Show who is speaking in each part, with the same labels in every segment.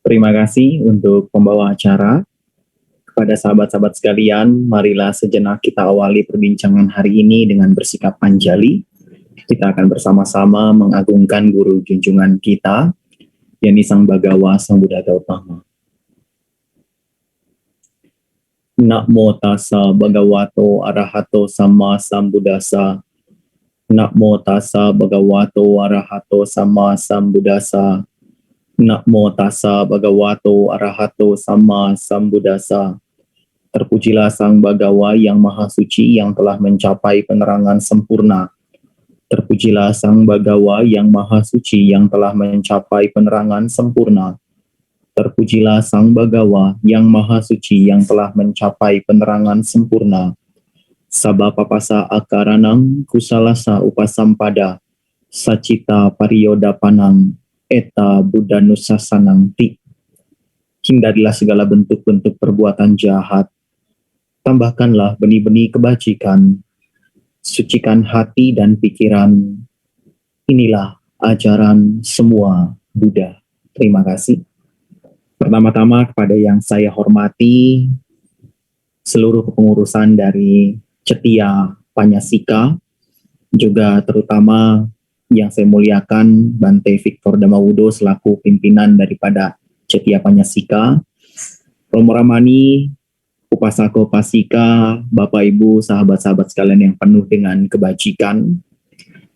Speaker 1: Terima kasih untuk pembawa acara. Kepada sahabat-sahabat sekalian, marilah sejenak kita awali perbincangan hari ini dengan bersikap anjali. Kita akan bersama-sama mengagungkan guru junjungan kita, yakni Sang Bagawa Sang Buddha Gautama. Namo tassa bhagavato arahato sama sambuddhassa. Namo tassa bhagavato arahato sama sambuddhassa. Namo tassa bhagavato arahato sama sambuddhassa. Terpujilah Sang Bagawa yang Maha Suci yang telah mencapai penerangan sempurna. Terpujilah Sang Bagawa yang Maha Suci yang telah mencapai penerangan sempurna. Terpujilah Sang Bagawa yang Maha Suci yang telah mencapai penerangan sempurna. Sabapapasa akaranang kusalasa upasampada sacita pariyodapanang eta buddhanusasanang ti. Hindarilah segala bentuk-bentuk perbuatan jahat. Tambahkanlah benih-benih kebajikan. Sucikan hati dan pikiran. Inilah ajaran semua Buddha. Terima kasih. Pertama-tama kepada yang saya hormati, seluruh kepengurusan dari Cetia Panyasika, juga terutama yang saya muliakan Bante Victor Damawudo selaku pimpinan daripada Cetia Panyasika, Romo Ramani, Upasaka Upasika, Bapak Ibu, sahabat-sahabat sekalian yang penuh dengan kebajikan.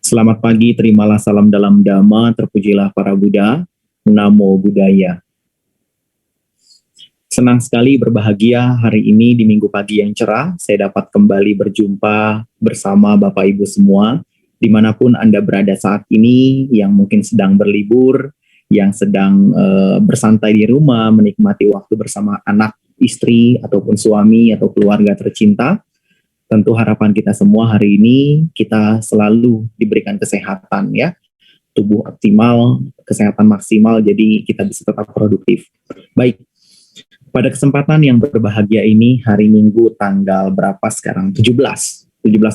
Speaker 1: Selamat pagi, terimalah salam dalam Dhamma, terpujilah para Buddha, Namo Buddhaya. Senang sekali berbahagia hari ini di minggu pagi yang cerah, saya dapat kembali berjumpa bersama Bapak Ibu semua, dimanapun Anda berada saat ini, yang mungkin sedang berlibur, yang sedang bersantai di rumah, menikmati waktu bersama anak, istri, ataupun suami, atau keluarga tercinta. Tentu harapan kita semua hari ini, kita selalu diberikan kesehatan ya, tubuh optimal, kesehatan maksimal, jadi kita bisa tetap produktif. Baik, pada kesempatan yang berbahagia ini, hari Minggu tanggal berapa sekarang? 17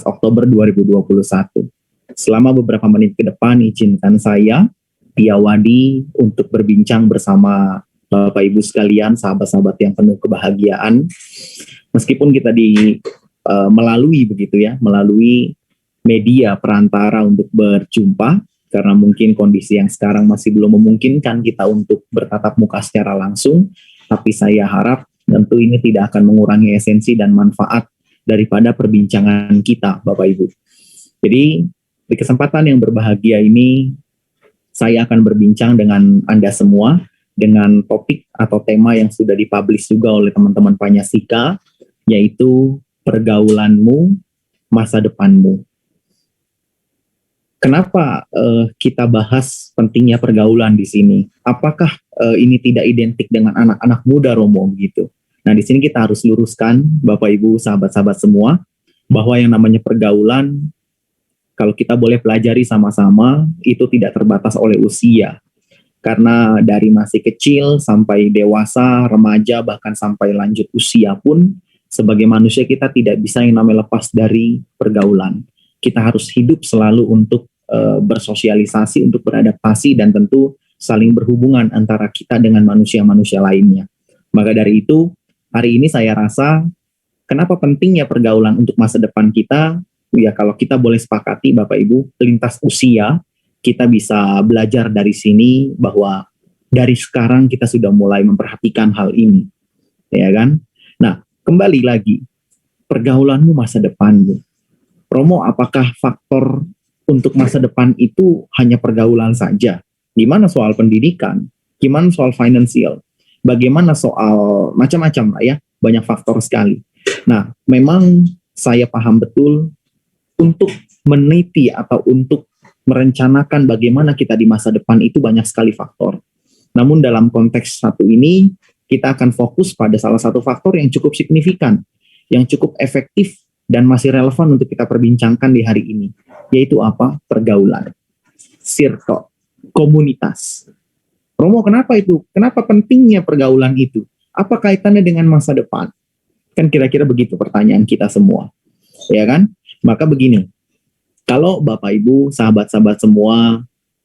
Speaker 1: Oktober 2021. Selama beberapa menit ke depan, izinkan saya, Piawadi, untuk berbincang bersama Bapak Ibu sekalian, sahabat-sahabat yang penuh kebahagiaan. Meskipun kita melalui media perantara untuk berjumpa, karena mungkin kondisi yang sekarang masih belum memungkinkan kita untuk bertatap muka secara langsung, tapi saya harap tentu ini tidak akan mengurangi esensi dan manfaat daripada perbincangan kita, Bapak Ibu. Jadi, di kesempatan yang berbahagia ini, saya akan berbincang dengan Anda semua, dengan topik atau tema yang sudah dipublish juga oleh teman-teman Panyasika, yaitu pergaulanmu, masa depanmu. Kenapa kita bahas pentingnya pergaulan di sini? Apakah ini tidak identik dengan anak-anak muda, Romo, begitu? Nah, di sini kita harus luruskan, Bapak Ibu, sahabat-sahabat semua, bahwa yang namanya pergaulan, kalau kita boleh pelajari sama-sama, itu tidak terbatas oleh usia. Karena dari masih kecil sampai dewasa, remaja, bahkan sampai lanjut usia pun, sebagai manusia kita tidak bisa yang namanya lepas dari pergaulan. Kita harus hidup selalu untuk bersosialisasi, untuk beradaptasi, dan tentu saling berhubungan antara kita dengan manusia-manusia lainnya. Maka dari itu, hari ini saya rasa, kenapa pentingnya pergaulan untuk masa depan kita? Ya, kalau kita boleh sepakati, Bapak Ibu, lintas usia, kita bisa belajar dari sini bahwa dari sekarang kita sudah mulai memperhatikan hal ini, ya kan? Nah, kembali lagi, pergaulanmu masa depanmu. Romo, apakah faktor untuk masa depan itu hanya pergaulan saja? Gimana soal pendidikan? Gimana soal finansial? Bagaimana soal macam-macam lah ya, banyak faktor sekali. Nah, memang saya paham betul untuk meneliti atau untuk merencanakan bagaimana kita di masa depan itu banyak sekali faktor. Namun dalam konteks satu ini, kita akan fokus pada salah satu faktor yang cukup signifikan, yang cukup efektif dan masih relevan untuk kita perbincangkan di hari ini, yaitu apa? Pergaulan, circle, komunitas. Romo, kenapa itu? Kenapa pentingnya pergaulan itu? Apa kaitannya dengan masa depan? Kan kira-kira begitu pertanyaan kita semua, ya kan? Maka begini, kalau Bapak Ibu, sahabat-sahabat semua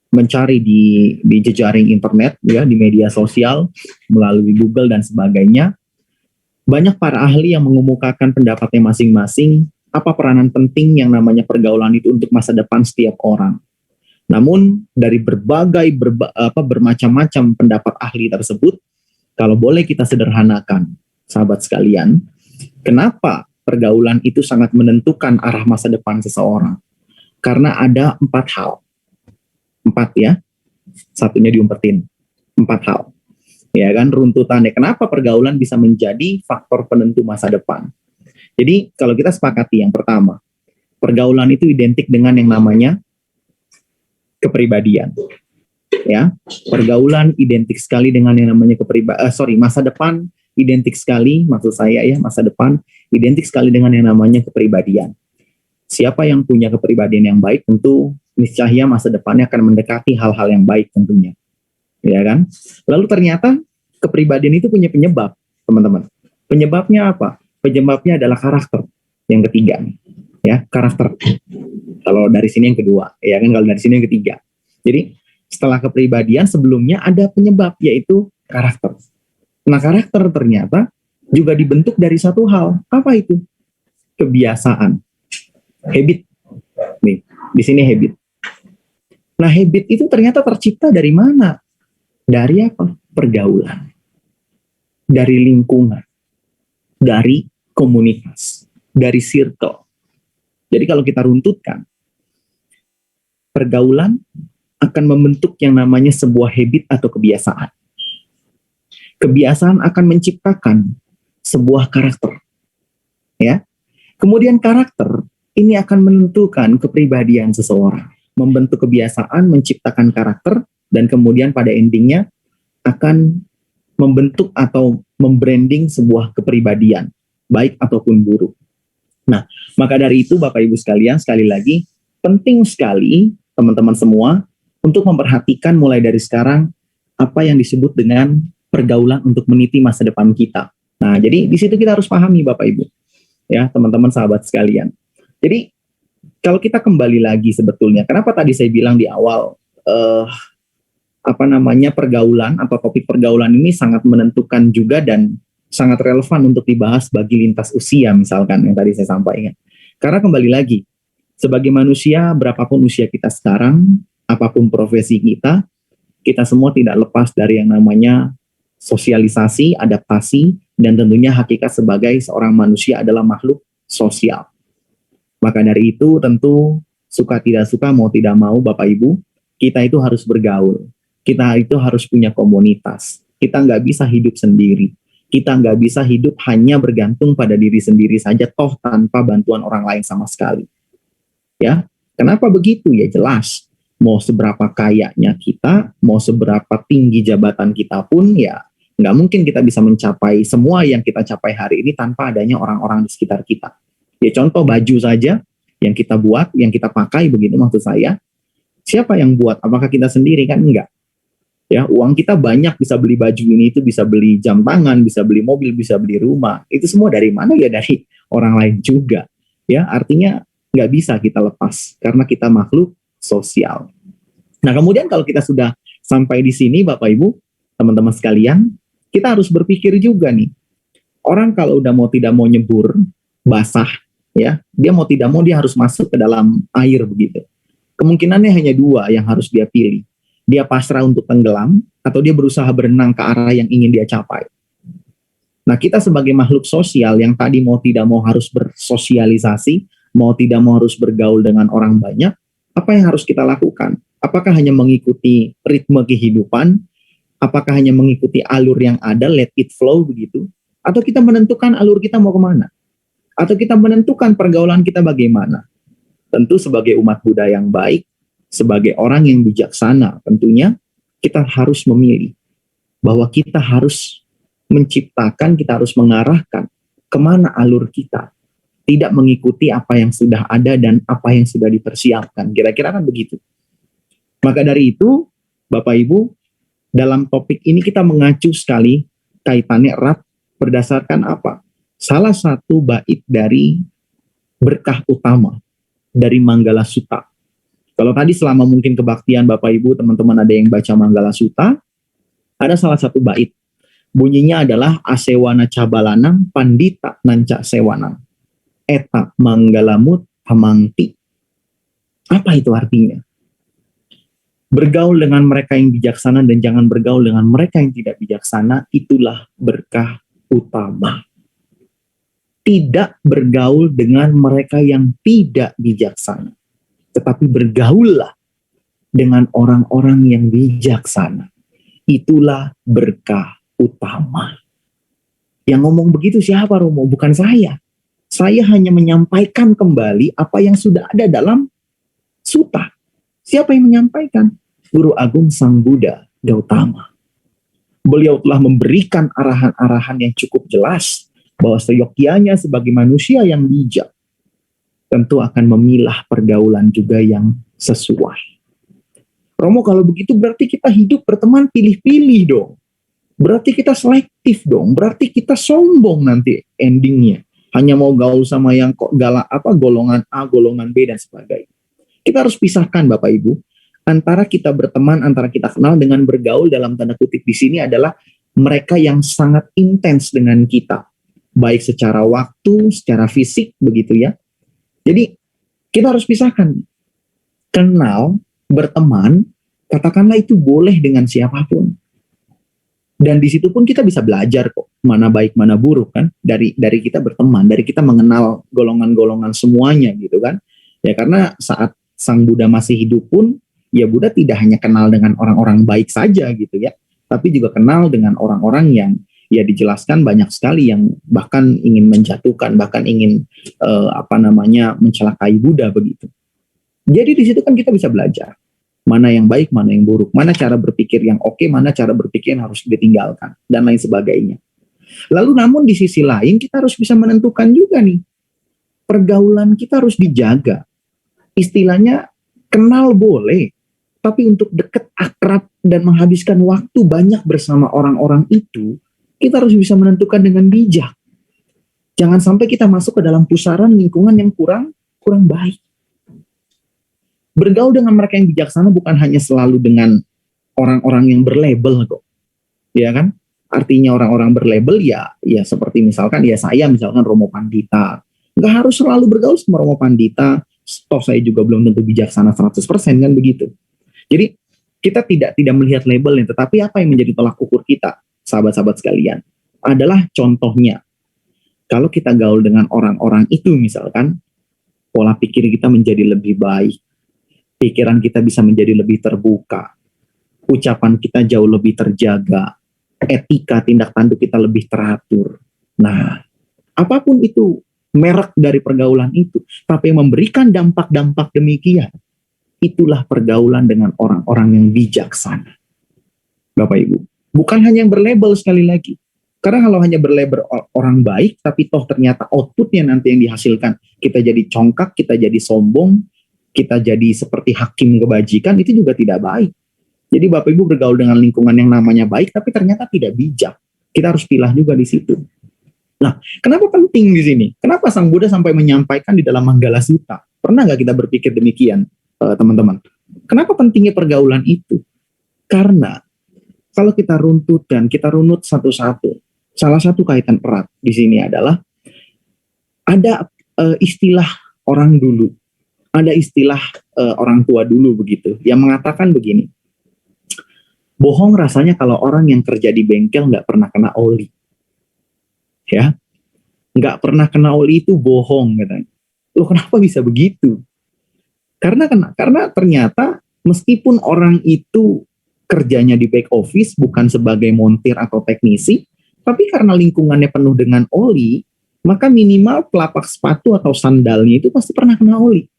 Speaker 1: mencari di jejaring internet, ya, di media sosial, melalui Google dan sebagainya, banyak para ahli yang mengemukakan pendapatnya masing-masing, apa peranan penting yang namanya pergaulan itu untuk masa depan setiap orang. Namun dari bermacam-macam pendapat ahli tersebut, kalau boleh kita sederhanakan, sahabat sekalian, kenapa pergaulan itu sangat menentukan arah masa depan seseorang? Karena ada 4 hal. 4 ya, satunya diumpetin. 4 hal. Ya kan, runtutannya. Kenapa pergaulan bisa menjadi faktor penentu masa depan? Jadi kalau kita sepakati yang pertama, pergaulan itu identik dengan yang namanya kepribadian. Ya, pergaulan identik sekali dengan yang namanya masa depan identik sekali, maksud saya ya, masa depan identik sekali dengan yang namanya kepribadian. Siapa yang punya kepribadian yang baik, tentu niscaya masa depannya akan mendekati hal-hal yang baik tentunya. Ya kan? Lalu ternyata kepribadian itu punya penyebab, teman-teman. Penyebabnya apa? Penyebabnya adalah karakter. Yang ketiga, ya, karakter. Kalau dari sini yang kedua, ya kan, kalau dari sini yang ketiga. Jadi setelah kepribadian sebelumnya ada penyebab, yaitu karakter. Nah, karakter ternyata juga dibentuk dari satu hal. Apa itu? Kebiasaan. Habit. Nih, di sini habit. Nah, habit itu ternyata tercipta dari mana? Dari apa? Pergaulan. Dari lingkungan. Dari komunitas. Dari circle. Jadi kalau kita runtutkan, pergaulan akan membentuk yang namanya sebuah habit atau kebiasaan. Kebiasaan akan menciptakan sebuah karakter. Ya. Kemudian karakter ini akan menentukan kepribadian seseorang. Membentuk kebiasaan, menciptakan karakter, dan kemudian pada endingnya akan membentuk atau membranding sebuah kepribadian, baik ataupun buruk. Nah, maka dari itu Bapak Ibu sekalian, sekali lagi, penting sekali teman-teman semua untuk memperhatikan mulai dari sekarang apa yang disebut dengan pergaulan untuk meniti masa depan kita. Nah, jadi di situ kita harus pahami Bapak Ibu, ya teman-teman sahabat sekalian. Jadi kalau kita kembali lagi sebetulnya, kenapa tadi saya bilang di awal pergaulan atau topik pergaulan ini sangat menentukan juga dan sangat relevan untuk dibahas bagi lintas usia misalkan yang tadi saya sampaikan. Karena kembali lagi, sebagai manusia berapapun usia kita sekarang, apapun profesi kita semua tidak lepas dari yang namanya sosialisasi, adaptasi, dan tentunya hakikat sebagai seorang manusia adalah makhluk sosial. Maka dari itu tentu suka tidak suka, mau tidak mau Bapak Ibu, kita itu harus bergaul. Kita itu harus punya komunitas. Kita nggak bisa hidup sendiri. Kita nggak bisa hidup hanya bergantung pada diri sendiri saja, toh tanpa bantuan orang lain sama sekali. Ya, kenapa begitu? Ya jelas, mau seberapa kayanya kita, mau seberapa tinggi jabatan kita pun, ya nggak mungkin kita bisa mencapai semua yang kita capai hari ini tanpa adanya orang-orang di sekitar kita. Ya contoh baju saja yang kita buat, yang kita pakai begitu maksud saya. Siapa yang buat? Apakah kita sendiri? Kan enggak. Ya, uang kita banyak bisa beli baju ini, itu bisa beli jam tangan, bisa beli mobil, bisa beli rumah. Itu semua dari mana? Ya dari orang lain juga. Ya, artinya nggak bisa kita lepas karena kita makhluk sosial. Nah, kemudian kalau kita sudah sampai di sini Bapak Ibu, teman-teman sekalian, kita harus berpikir juga nih. Orang kalau udah mau tidak mau nyebur, basah, ya, dia mau tidak mau dia harus masuk ke dalam air begitu. Kemungkinannya hanya 2 yang harus dia pilih. Dia pasrah untuk tenggelam atau dia berusaha berenang ke arah yang ingin dia capai. Nah, kita sebagai makhluk sosial yang tadi mau tidak mau harus bersosialisasi, mau tidak mau harus bergaul dengan orang banyak, apa yang harus kita lakukan? Apakah hanya mengikuti ritme kehidupan? Apakah hanya mengikuti alur yang ada, let it flow begitu? Atau kita menentukan alur kita mau kemana? Atau kita menentukan pergaulan kita bagaimana? Tentu sebagai umat Buddha yang baik, sebagai orang yang bijaksana, tentunya kita harus memilih bahwa kita harus menciptakan, kita harus mengarahkan kemana alur kita. Tidak mengikuti apa yang sudah ada dan apa yang sudah dipersiapkan. Kira-kira kan begitu. Maka dari itu, Bapak Ibu, dalam topik ini kita mengacu sekali kaitannya erat berdasarkan apa? Salah satu bait dari berkah utama dari Manggala Sutta Kalau tadi selama mungkin kebaktian Bapak Ibu, teman-teman ada yang baca Manggala Sutta, ada salah satu bait. Bunyinya adalah asewana cabalanang pandita nanca sewanang. Eta manggalamut pamangti. Apa itu artinya? Bergaul dengan mereka yang bijaksana dan jangan bergaul dengan mereka yang tidak bijaksana, itulah berkah utama. Tidak bergaul dengan mereka yang tidak bijaksana, tetapi bergaullah dengan orang-orang yang bijaksana. Itulah berkah utama. Yang ngomong begitu siapa, Romo? Bukan saya. Saya hanya menyampaikan kembali apa yang sudah ada dalam Sutta. Siapa yang menyampaikan? Guru Agung Sang Buddha Gautama. Beliau telah memberikan arahan-arahan yang cukup jelas bahwa seyogyanya sebagai manusia yang bijak tentu akan memilah pergaulan juga yang sesuai. Romo, kalau begitu berarti kita hidup berteman pilih-pilih dong. Berarti kita selektif dong. Berarti kita sombong nanti endingnya. Hanya mau gaul sama yang kok galak apa golongan A, golongan B dan sebagainya. Kita harus pisahkan Bapak Ibu antara kita berteman, antara kita kenal dengan bergaul dalam tanda kutip di sini adalah mereka yang sangat intens dengan kita, baik secara waktu, secara fisik begitu ya. Jadi kita harus pisahkan. Kenal, berteman, katakanlah itu boleh dengan siapapun. Dan di situ pun kita bisa belajar kok, mana baik mana buruk kan, dari kita berteman, dari kita mengenal golongan-golongan semuanya gitu kan. Ya karena saat Sang Buddha masih hidup pun, ya Buddha tidak hanya kenal dengan orang-orang baik saja gitu ya, tapi juga kenal dengan orang-orang yang ya dijelaskan banyak sekali yang bahkan ingin menjatuhkan, bahkan ingin mencelakai Buddha begitu. Jadi di situ kan kita bisa belajar mana yang baik, mana yang buruk, mana cara berpikir yang oke, mana cara berpikir yang harus ditinggalkan, dan lain sebagainya. Lalu namun di sisi lain kita harus bisa menentukan juga nih, pergaulan kita harus dijaga. Istilahnya kenal boleh, tapi untuk deket, akrab, dan menghabiskan waktu banyak bersama orang-orang itu, kita harus bisa menentukan dengan bijak. Jangan sampai kita masuk ke dalam pusaran lingkungan yang kurang baik. Bergaul dengan mereka yang bijaksana bukan hanya selalu dengan orang-orang yang berlabel kok. Ya kan? Artinya orang-orang berlabel ya seperti misalkan ya saya misalkan Romo Pandita. Nggak harus selalu bergaul sama Romo Pandita. Toh saya juga belum tentu bijaksana 100% kan begitu. Jadi kita tidak melihat labelnya, tetapi apa yang menjadi tolak ukur kita, sahabat-sahabat sekalian, adalah contohnya. Kalau kita gaul dengan orang-orang itu misalkan, pola pikir kita menjadi lebih baik. Pikiran kita bisa menjadi lebih terbuka, ucapan kita jauh lebih terjaga, etika tindak tanduk kita lebih teratur. Nah, apapun itu merek dari pergaulan itu, tapi yang memberikan dampak-dampak demikian, itulah pergaulan dengan orang-orang yang bijaksana. Bapak Ibu, bukan hanya yang berlabel sekali lagi. Karena kalau hanya berlabel orang baik, tapi toh ternyata outputnya nanti yang dihasilkan, kita jadi congkak, kita jadi sombong, kita jadi seperti hakim kebajikan, itu juga tidak baik. Jadi Bapak Ibu bergaul dengan lingkungan yang namanya baik, tapi ternyata tidak bijak. Kita harus pilah juga di situ. Nah, kenapa penting di sini? Kenapa Sang Buddha sampai menyampaikan di dalam Manggala Sutta? Pernah nggak kita berpikir demikian, teman-teman? Kenapa pentingnya pergaulan itu? Karena kalau kita runut satu-satu, salah satu kaitan erat di sini adalah ada istilah orang dulu. Ada istilah orang tua dulu begitu, yang mengatakan begini, bohong rasanya kalau orang yang kerja di bengkel nggak pernah kena oli. Ya, nggak pernah kena oli itu bohong katanya. Loh kenapa bisa begitu? Karena ternyata meskipun orang itu kerjanya di back office bukan sebagai montir atau teknisi, tapi karena lingkungannya penuh dengan oli, maka minimal telapak sepatu atau sandalnya itu pasti pernah kena oli.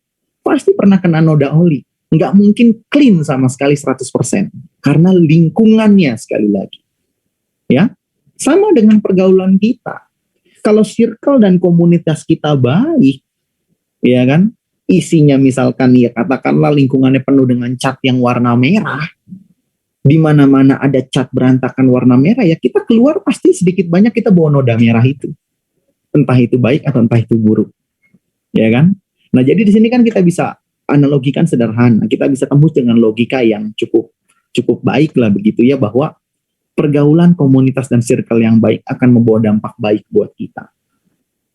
Speaker 1: Pasti pernah kena noda oli. Nggak mungkin clean sama sekali 100%. Karena lingkungannya sekali lagi. Ya, sama dengan pergaulan kita. Kalau circle dan komunitas kita baik, ya kan, isinya misalkan ya katakanlah lingkungannya penuh dengan cat yang warna merah, di mana-mana ada cat berantakan warna merah, ya kita keluar pasti sedikit banyak kita bawa noda merah itu. Entah itu baik atau entah itu buruk. Ya kan? Nah, jadi di sini kan kita bisa analogikan sederhana, kita bisa tembus dengan logika yang cukup cukup baik lah begitu ya, bahwa pergaulan komunitas dan circle yang baik akan membawa dampak baik buat kita.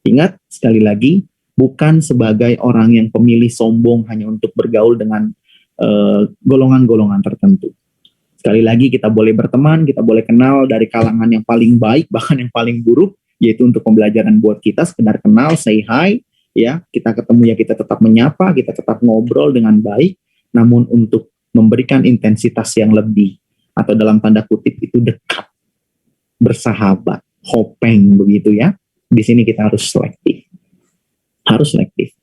Speaker 1: Ingat sekali lagi, bukan sebagai orang yang pemilih sombong hanya untuk bergaul dengan golongan-golongan tertentu. Sekali lagi, kita boleh berteman, kita boleh kenal dari kalangan yang paling baik, bahkan yang paling buruk, yaitu untuk pembelajaran buat kita, sekedar kenal, say hi, ya, kita ketemu ya kita tetap menyapa, kita tetap ngobrol dengan baik, namun untuk memberikan intensitas yang lebih, atau dalam tanda kutip itu dekat, bersahabat, hopeng begitu ya. Di sini kita harus selektif. Harus selektif.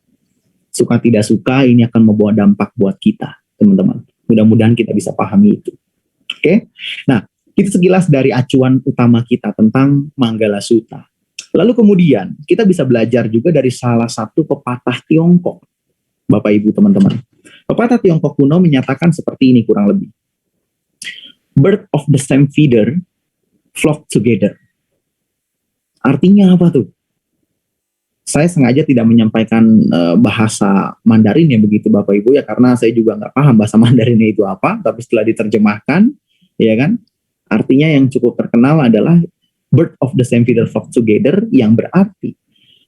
Speaker 1: Suka tidak suka ini akan membawa dampak buat kita, teman-teman. Mudah-mudahan kita bisa pahami itu. Oke, nah itu sekilas dari acuan utama kita tentang Manggala Sutta. Lalu kemudian kita bisa belajar juga dari salah satu pepatah Tiongkok, Bapak Ibu teman-teman. Pepatah Tiongkok kuno menyatakan seperti ini kurang lebih. Bird of the same feather flock together. Artinya apa tuh? Saya sengaja tidak menyampaikan bahasa Mandarin ya begitu Bapak Ibu ya, karena saya juga nggak paham bahasa Mandarinnya itu apa, tapi setelah diterjemahkan, ya kan, artinya yang cukup terkenal adalah bird of the same feather flock together, yang berarti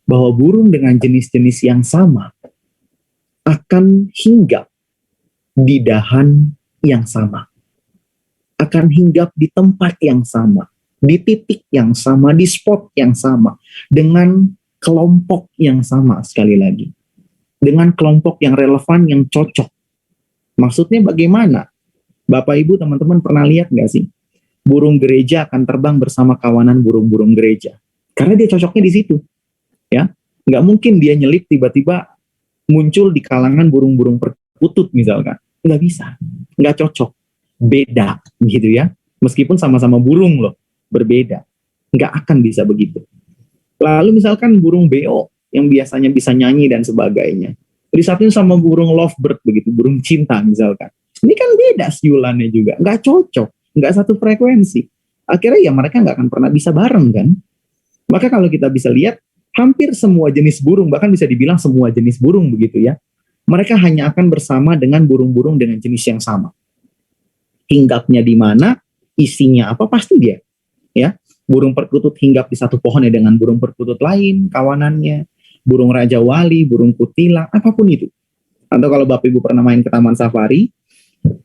Speaker 1: bahwa burung dengan jenis-jenis yang sama akan hinggap di dahan yang sama, akan hinggap di tempat yang sama, di titik yang sama, di spot yang sama, dengan kelompok yang sama, sekali lagi. Dengan kelompok yang relevan, yang cocok. Maksudnya bagaimana? Bapak Ibu teman-teman pernah lihat nggak sih? Burung gereja akan terbang bersama kawanan burung-burung gereja. Karena dia cocoknya di situ. Ya, nggak mungkin dia nyelip tiba-tiba muncul di kalangan burung-burung perkutut misalkan. Nggak bisa. Nggak cocok. Beda gitu ya. Meskipun sama-sama burung loh, berbeda. Nggak akan bisa begitu. Lalu misalkan burung beo yang biasanya bisa nyanyi dan sebagainya, disatuin sama burung lovebird begitu, burung cinta misalkan. Ini kan beda siulannya juga, nggak cocok, nggak satu frekuensi. Akhirnya ya mereka nggak akan pernah bisa bareng kan. Maka kalau kita bisa lihat, hampir semua jenis burung, bahkan bisa dibilang semua jenis burung begitu ya, mereka hanya akan bersama dengan burung-burung dengan jenis yang sama. Hinggapnya di mana, isinya apa, pasti dia. Ya, burung perkutut hinggap di satu pohon ya dengan burung perkutut lain, kawanannya, burung raja wali, burung kutilang, apapun itu. Atau kalau Bapak Ibu pernah main ke taman safari,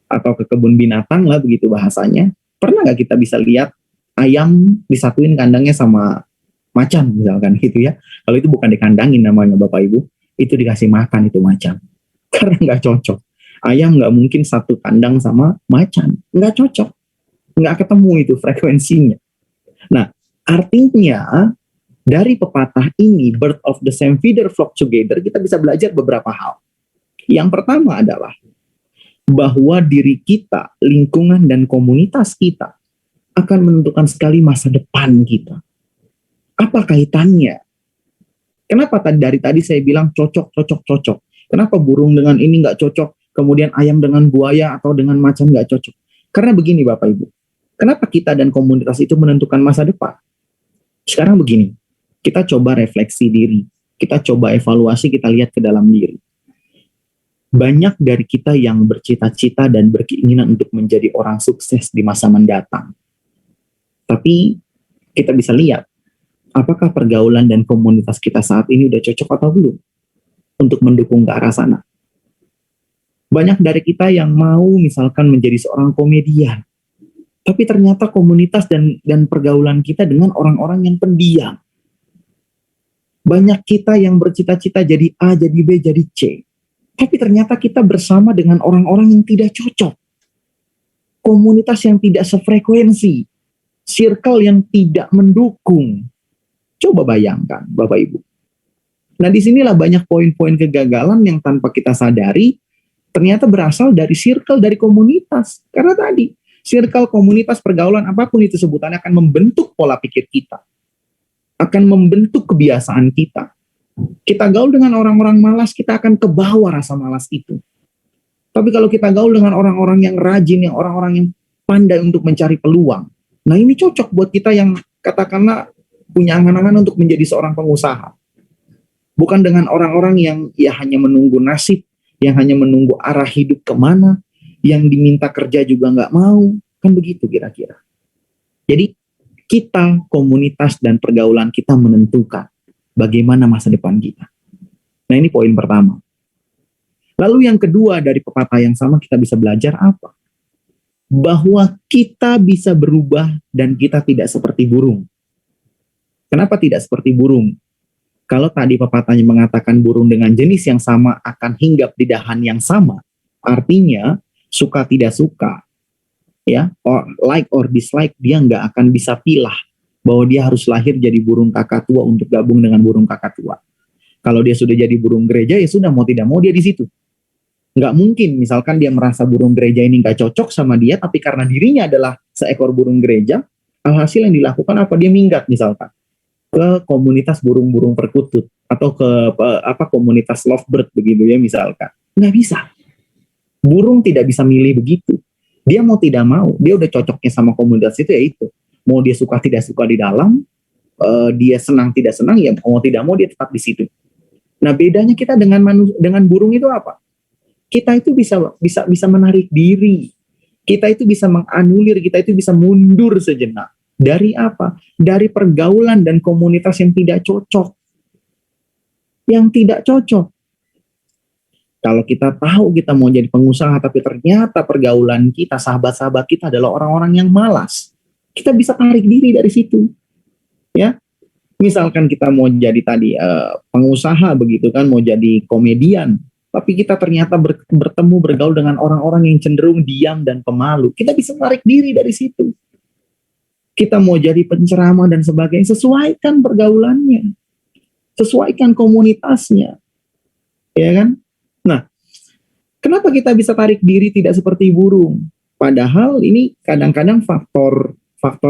Speaker 1: atau ke kebun binatang lah begitu bahasanya, pernah nggak kita bisa lihat ayam disatuin kandangnya sama macan misalkan gitu ya. Kalau itu bukan dikandangin namanya Bapak Ibu, itu dikasih makan itu macan. Karena nggak cocok. Ayam nggak mungkin satu kandang sama macan, nggak cocok. Nggak ketemu itu frekuensinya. Nah, artinya dari pepatah ini, bird of the same feather flock together, kita bisa belajar beberapa hal. Yang pertama adalah bahwa diri kita, lingkungan dan komunitas kita akan menentukan sekali masa depan kita. Apa kaitannya? Kenapa dari tadi saya bilang cocok. Kenapa burung dengan ini nggak cocok, kemudian ayam dengan buaya atau dengan macan nggak cocok? Karena begini Bapak Ibu, kenapa kita dan komunitas itu menentukan masa depan? Sekarang begini, kita coba refleksi diri, kita coba evaluasi, kita lihat ke dalam diri. Banyak dari kita yang bercita-cita dan berkeinginan untuk menjadi orang sukses di masa mendatang. Tapi kita bisa lihat, apakah pergaulan dan komunitas kita saat ini udah cocok atau belum untuk mendukung ke arah sana. Banyak dari kita yang mau misalkan menjadi seorang komedian, tapi ternyata komunitas dan pergaulan kita dengan orang-orang yang pendiam. Banyak kita yang bercita-cita jadi A, jadi B, jadi C, tapi ternyata kita bersama dengan orang-orang yang tidak cocok. Komunitas yang tidak sefrekuensi, circle yang tidak mendukung. Coba bayangkan, Bapak Ibu. Nah, disinilah banyak poin-poin kegagalan yang tanpa kita sadari, ternyata berasal dari circle, dari komunitas. Karena tadi, circle, komunitas, pergaulan, apapun itu sebutannya akan membentuk pola pikir kita. Akan membentuk kebiasaan kita. Kita gaul dengan orang-orang malas, kita akan kebawa rasa malas itu. Tapi kalau kita gaul dengan orang-orang yang rajin, yang orang-orang yang pandai untuk mencari peluang, nah ini cocok buat kita yang katakanlah punya angan-angan untuk menjadi seorang pengusaha. Bukan dengan orang-orang yang ya hanya menunggu nasib, yang hanya menunggu arah hidup kemana, yang diminta kerja juga nggak mau, kan begitu kira-kira. Jadi kita, komunitas dan pergaulan kita menentukan bagaimana masa depan kita. Nah ini poin pertama. Lalu yang kedua dari pepatah yang sama kita bisa belajar apa? Bahwa kita bisa berubah dan kita tidak seperti burung. Kenapa tidak seperti burung? Kalau tadi pepatahnya mengatakan burung dengan jenis yang sama akan hinggap di dahan yang sama, artinya suka tidak suka, ya, or like or dislike, dia nggak akan bisa pilah bahwa dia harus lahir jadi burung kakak tua untuk gabung dengan burung kakak tua. Kalau dia sudah jadi burung gereja, ya sudah, mau tidak mau dia di situ. Nggak mungkin misalkan dia merasa burung gereja ini nggak cocok sama dia, tapi karena dirinya adalah seekor burung gereja, alhasil yang dilakukan apa? Dia minggat misalkan ke komunitas burung-burung perkutut atau ke komunitas lovebird begitu ya misalkan. Nggak bisa. Burung tidak bisa milih begitu. Dia mau tidak mau, dia udah cocoknya sama komunitas itu, ya itu. Mau dia suka tidak suka di dalam, dia senang tidak senang, ya mau tidak mau dia tetap di situ. Nah bedanya kita dengan burung itu apa? Kita itu bisa menarik diri. Kita itu bisa menganulir, kita itu bisa mundur sejenak. Dari apa? Dari pergaulan dan komunitas yang tidak cocok. Yang tidak cocok. Kalau kita tahu kita mau jadi pengusaha, tapi ternyata pergaulan kita, sahabat-sahabat kita adalah orang-orang yang malas, kita bisa tarik diri dari situ. Ya, misalkan kita mau jadi tadi pengusaha begitu kan, mau jadi komedian, tapi kita ternyata bertemu bergaul dengan orang-orang yang cenderung diam dan pemalu, kita bisa tarik diri dari situ. Kita mau jadi penceramah dan sebagainya, sesuaikan pergaulannya, sesuaikan komunitasnya, ya kan? Nah, kenapa kita bisa tarik diri tidak seperti burung? Padahal ini kadang-kadang faktor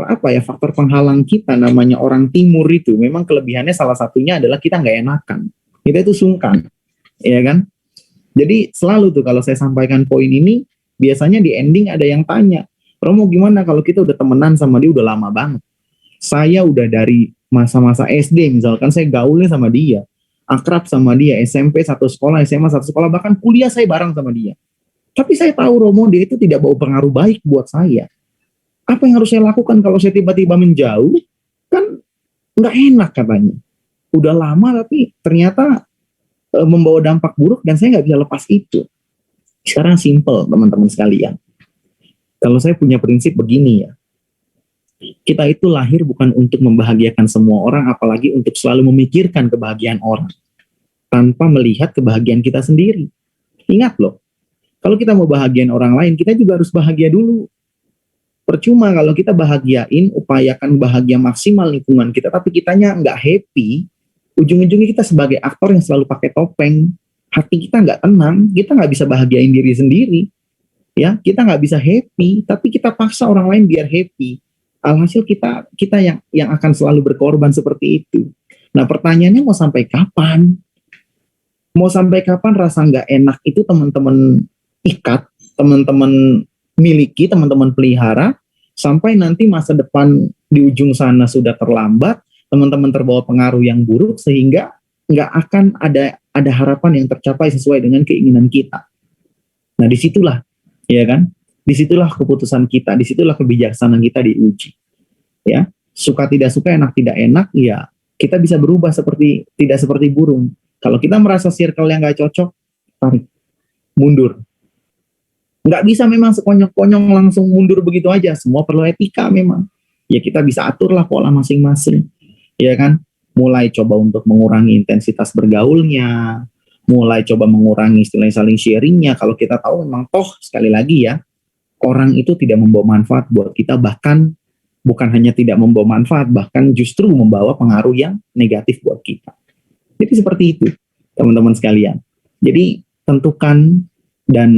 Speaker 1: apa ya? Faktor penghalang kita, namanya orang timur itu. Memang kelebihannya salah satunya adalah kita nggak enakan, kita itu sungkan, ya kan? Jadi selalu tuh kalau saya sampaikan poin ini, biasanya di ending ada yang tanya, Romo gimana kalau kita udah temenan sama dia udah lama banget. Saya udah dari masa-masa SD misalkan saya gaulnya sama dia, akrab sama dia, SMP satu sekolah, SMA satu sekolah, bahkan kuliah saya bareng sama dia. Tapi saya tahu Romo dia itu tidak bawa pengaruh baik buat saya. Apa yang harus saya lakukan kalau saya tiba-tiba menjauh? Kan nggak enak katanya. Udah lama tapi ternyata membawa dampak buruk dan saya nggak bisa lepas itu. Sekarang simple teman-teman sekalian. Kalau saya punya prinsip begini ya, kita itu lahir bukan untuk membahagiakan semua orang, apalagi untuk selalu memikirkan kebahagiaan orang, tanpa melihat kebahagiaan kita sendiri. Ingat loh, kalau kita mau bahagiain orang lain, kita juga harus bahagia dulu. Percuma kalau kita bahagiain, upayakan bahagia maksimal lingkungan kita, tapi kitanya nggak happy, ujung-ujungnya kita sebagai aktor yang selalu pakai topeng, hati kita nggak tenang, kita nggak bisa bahagiain diri sendiri. Ya, kita nggak bisa happy, tapi kita paksa orang lain biar happy. Alhasil kita yang akan selalu berkorban seperti itu. Nah, pertanyaannya mau sampai kapan? Mau sampai kapan rasa nggak enak itu teman-teman ikat, teman-teman miliki, teman-teman pelihara, sampai nanti masa depan di ujung sana sudah terlambat, teman-teman terbawa pengaruh yang buruk sehingga nggak akan ada harapan yang tercapai sesuai dengan keinginan kita. Nah, disitulah, ya kan? Disitulah keputusan kita, disitulah kebijaksanaan kita diuji. Ya, suka tidak suka, enak tidak enak, ya kita bisa berubah tidak seperti burung. Kalau kita merasa circle yang nggak cocok, tarik, mundur. Nggak bisa memang sekonyong-konyong langsung mundur begitu aja. Semua perlu etika memang. Ya kita bisa aturlah pola masing-masing, ya kan? Mulai coba untuk mengurangi intensitas bergaulnya, mulai coba mengurangi istilah saling sharingnya. Kalau kita tahu memang toh sekali lagi ya, orang itu tidak membawa manfaat buat kita, bahkan bukan hanya tidak membawa manfaat, bahkan justru membawa pengaruh yang negatif buat kita. Jadi seperti itu, teman-teman sekalian. Jadi tentukan dan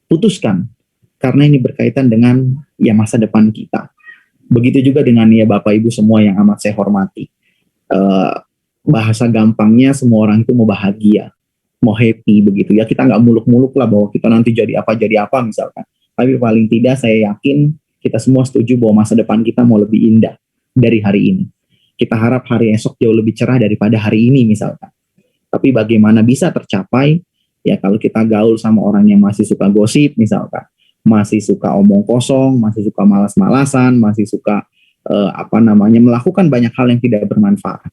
Speaker 1: putuskan, karena ini berkaitan dengan ya masa depan kita. Begitu juga dengan ya Bapak Ibu semua yang amat saya hormati. Bahasa gampangnya semua orang itu mau bahagia, mau happy begitu ya. Kita nggak muluk-muluk lah bahwa kita nanti jadi apa misalkan. Tapi paling tidak saya yakin kita semua setuju bahwa masa depan kita mau lebih indah dari hari ini. Kita harap hari esok jauh lebih cerah daripada hari ini misalkan. Tapi bagaimana bisa tercapai, Ya kalau kita gaul sama orang yang masih suka gosip misalkan, masih suka omong kosong, masih suka malas-malasan, masih suka melakukan banyak hal yang tidak bermanfaat.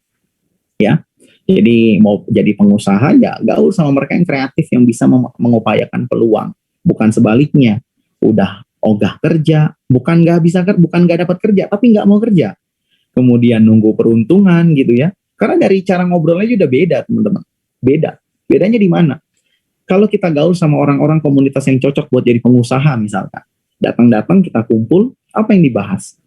Speaker 1: Ya, jadi mau jadi pengusaha ya gaul sama mereka yang kreatif yang bisa mengupayakan peluang, bukan sebaliknya. Udah ogah kerja, bukan nggak dapat kerja, tapi nggak mau kerja. Kemudian nunggu peruntungan gitu ya. Karena dari cara ngobrolnya juga beda teman-teman. Beda. Bedanya di mana? Kalau kita gaul sama orang-orang komunitas yang cocok buat jadi pengusaha misalkan, datang-datang kita kumpul, apa yang dibahas?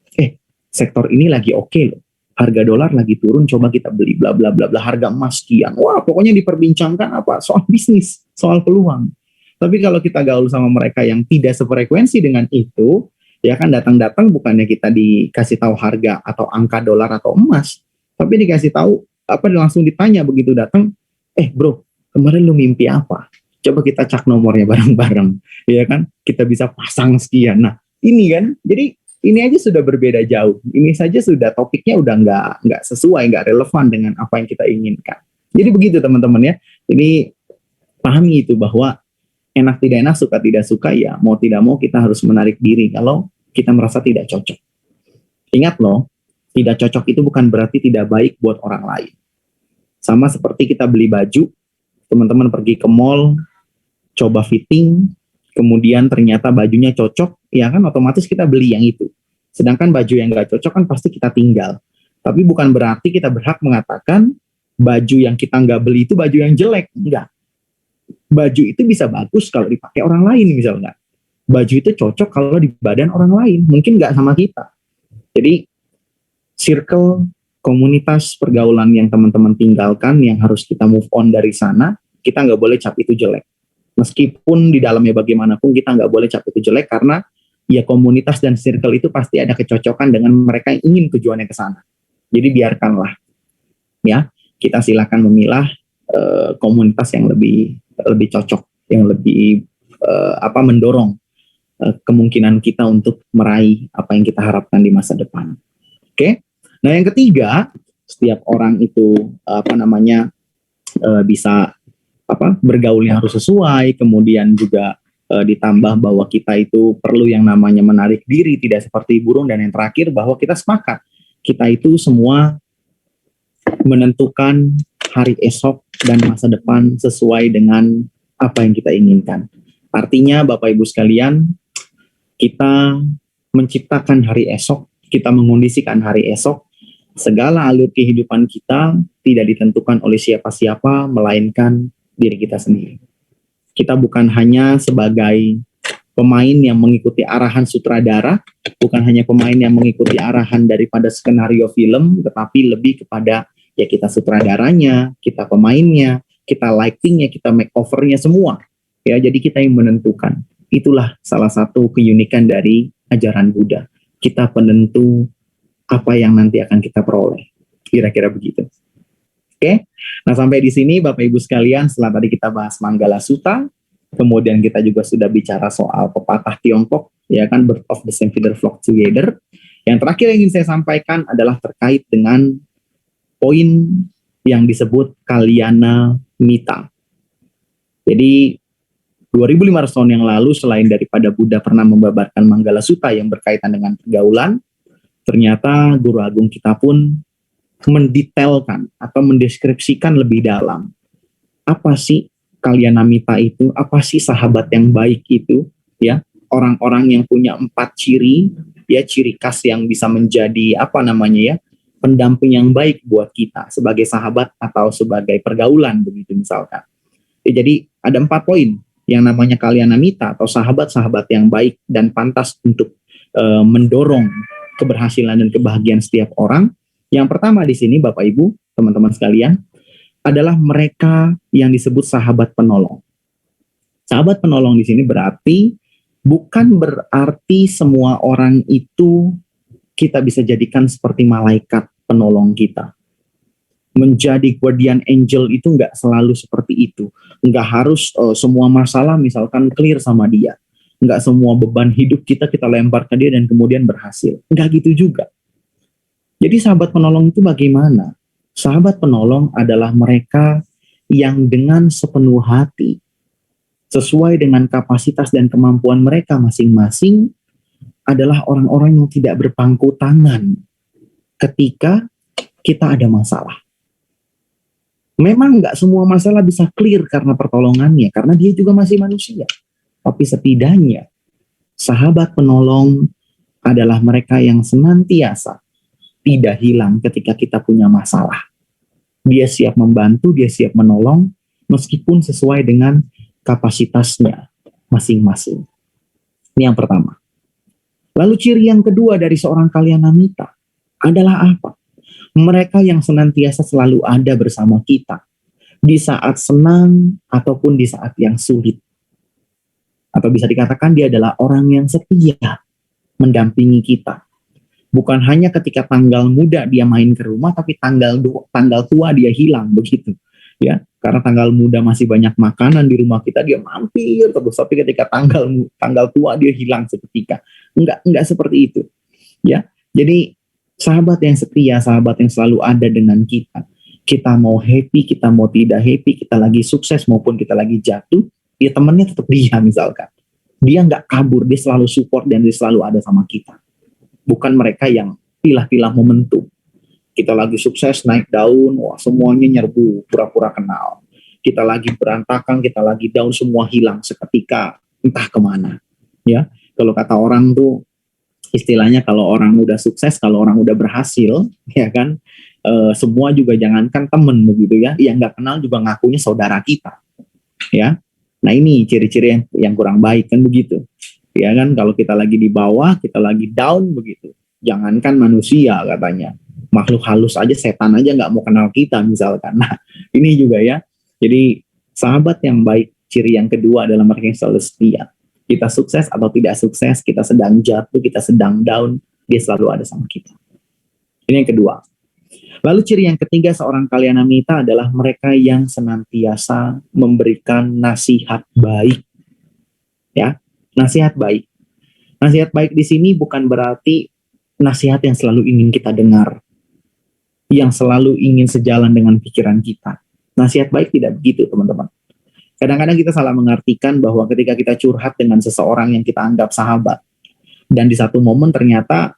Speaker 1: Sektor ini lagi oke loh, harga dolar lagi turun, coba kita beli bla bla bla bla, harga emas sekian. Wah, pokoknya diperbincangkan apa? Soal bisnis, soal peluang. Tapi kalau kita gaul sama mereka yang tidak sefrekuensi dengan itu, ya kan datang-datang bukannya kita dikasih tahu harga atau angka dolar atau emas, tapi dikasih tahu langsung ditanya begitu datang, bro, kemarin lu mimpi apa? Coba kita cak nomornya bareng-bareng, ya kan? Kita bisa pasang sekian. Nah, ini kan, jadi ini aja sudah berbeda jauh. Ini saja sudah topiknya udah nggak sesuai, nggak relevan dengan apa yang kita inginkan. Jadi begitu teman-teman ya. Ini pahami itu bahwa enak tidak enak, suka tidak suka ya mau tidak mau kita harus menarik diri kalau kita merasa tidak cocok. Ingat loh, tidak cocok itu bukan berarti tidak baik buat orang lain. Sama seperti kita beli baju, teman-teman pergi ke mall, coba fitting, kemudian ternyata bajunya cocok, ya kan otomatis kita beli yang itu. Sedangkan baju yang nggak cocok kan pasti kita tinggal. Tapi bukan berarti kita berhak mengatakan baju yang kita nggak beli itu baju yang jelek. Enggak. Baju itu bisa bagus kalau dipakai orang lain misalnya. Baju itu cocok kalau di badan orang lain. Mungkin nggak sama kita. Jadi circle, komunitas, pergaulan yang teman-teman tinggalkan, yang harus kita move on dari sana, kita nggak boleh cap itu jelek. Meskipun di dalamnya bagaimanapun kita nggak boleh cap itu jelek karena ya komunitas dan circle itu pasti ada kecocokan dengan mereka yang ingin tujuannya ke sana. Jadi biarkanlah ya, kita silakan memilah komunitas yang lebih cocok, yang lebih mendorong kemungkinan kita untuk meraih apa yang kita harapkan di masa depan. Oke. Nah, yang ketiga, setiap orang itu bisa bergaulnya harus sesuai, kemudian juga ditambah bahwa kita itu perlu yang namanya menarik diri, tidak seperti burung, dan yang terakhir bahwa kita sepakat kita itu semua menentukan hari esok dan masa depan sesuai dengan apa yang kita inginkan. Artinya Bapak Ibu sekalian, kita menciptakan hari esok, kita mengondisikan hari esok, segala alur kehidupan kita tidak ditentukan oleh siapa-siapa, melainkan diri kita sendiri. Kita bukan hanya sebagai pemain yang mengikuti arahan sutradara, bukan hanya pemain yang mengikuti arahan daripada skenario film, tetapi lebih kepada ya kita sutradaranya, kita pemainnya, kita lightingnya, kita makeovernya semua. Ya, jadi kita yang menentukan. Itulah salah satu keunikan dari ajaran Buddha. Kita penentu apa yang nanti akan kita peroleh. Kira-kira begitu. Oke, nah sampai di sini Bapak Ibu sekalian, setelah tadi kita bahas Manggala Sutta, kemudian kita juga sudah bicara soal pepatah Tiongkok, ya kan, bird of the same feather flock together. Yang terakhir yang ingin saya sampaikan adalah terkait dengan poin yang disebut Kalyana Mita. Jadi 2500 tahun yang lalu, selain daripada Buddha pernah membabarkan Manggala Sutta yang berkaitan dengan pergaulan, ternyata Guru Agung kita pun mendetailkan atau mendeskripsikan lebih dalam apa sih Kalyana Mita itu, apa sih sahabat yang baik itu, ya, orang-orang yang punya 4 ciri, ya, ciri khas yang bisa menjadi pendamping yang baik buat kita sebagai sahabat atau sebagai pergaulan begitu misalkan. Jadi ada 4 poin yang namanya Kalyana Mita atau sahabat-sahabat yang baik dan pantas untuk mendorong keberhasilan dan kebahagiaan setiap orang. Yang pertama di sini Bapak Ibu, teman-teman sekalian, adalah mereka yang disebut sahabat penolong. Sahabat penolong di sini bukan berarti semua orang itu kita bisa jadikan seperti malaikat penolong kita. Menjadi guardian angel itu nggak selalu seperti itu. Nggak harus semua masalah misalkan clear sama dia. Nggak semua beban hidup kita lempar ke dia dan kemudian berhasil. Nggak gitu juga. Jadi sahabat penolong itu bagaimana? Sahabat penolong adalah mereka yang dengan sepenuh hati sesuai dengan kapasitas dan kemampuan mereka masing-masing adalah orang-orang yang tidak berpangku tangan ketika kita ada masalah. Memang nggak semua masalah bisa clear karena pertolongannya, karena dia juga masih manusia. Tapi setidaknya sahabat penolong adalah mereka yang senantiasa tidak hilang ketika kita punya masalah. Dia siap membantu, dia siap menolong, meskipun sesuai dengan kapasitasnya masing-masing. Ini yang pertama. Lalu ciri yang kedua dari seorang kalyanamita adalah apa? Mereka yang senantiasa selalu ada bersama kita di saat senang ataupun di saat yang sulit. Atau bisa dikatakan dia adalah orang yang setia mendampingi kita. Bukan hanya ketika tanggal muda dia main ke rumah, tapi tanggal tua dia hilang begitu. Ya, karena tanggal muda masih banyak makanan di rumah kita, dia mampir terus. Tapi ketika tanggal tua dia hilang seketika. Enggak seperti itu. Ya, jadi sahabat yang setia, sahabat yang selalu ada dengan kita. Kita mau happy, kita mau tidak happy, kita lagi sukses maupun kita lagi jatuh, ya temannya tetap dia misalkan. Dia nggak kabur, dia selalu support dan dia selalu ada sama kita. Bukan mereka yang pilah-pilah momentum. Kita lagi sukses, naik daun, wah semuanya nyerbu, pura-pura kenal. Kita lagi berantakan, kita lagi down, semua hilang seketika, entah kemana. Ya, kalau kata orang tuh, istilahnya kalau orang udah sukses, kalau orang udah berhasil, ya kan, semua juga jangankan temen begitu ya, yang nggak kenal juga ngakunya saudara kita. Ya, nah ini ciri-ciri yang kurang baik kan begitu. Ya kan, kalau kita lagi di bawah, kita lagi down begitu. Jangankan manusia katanya, makhluk halus aja, setan aja nggak mau kenal kita misalkan. Nah ini juga ya. Jadi sahabat yang baik, ciri yang kedua adalah mereka yang selalu setia. Kita sukses atau tidak sukses, kita sedang jatuh, kita sedang down, dia selalu ada sama kita. Ini yang kedua. Lalu ciri yang ketiga seorang kalyanamita adalah mereka yang senantiasa memberikan nasihat baik. Ya. Nasihat baik. Nasihat baik di sini bukan berarti nasihat yang selalu ingin kita dengar, yang selalu ingin sejalan dengan pikiran kita. Nasihat baik tidak begitu, teman-teman. Kadang-kadang kita salah mengartikan bahwa ketika kita curhat dengan seseorang yang kita anggap sahabat, dan di satu momen ternyata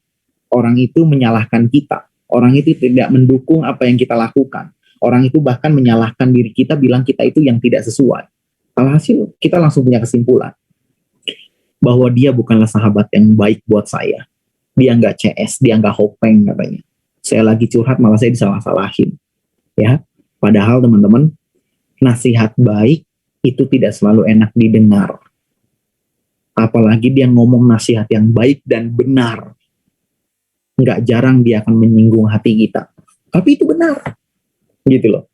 Speaker 1: orang itu menyalahkan kita, orang itu tidak mendukung apa yang kita lakukan, orang itu bahkan menyalahkan diri kita, bilang kita itu yang tidak sesuai. Alhasil kita langsung punya kesimpulan bahwa dia bukanlah sahabat yang baik buat saya. Dia nggak CS, dia nggak hopeng katanya. Saya lagi curhat malah saya disalah-salahin. Ya, padahal teman-teman, nasihat baik itu tidak selalu enak didengar. Apalagi dia ngomong nasihat yang baik dan benar. Nggak jarang dia akan menyinggung hati kita. Tapi itu benar. Gitu loh.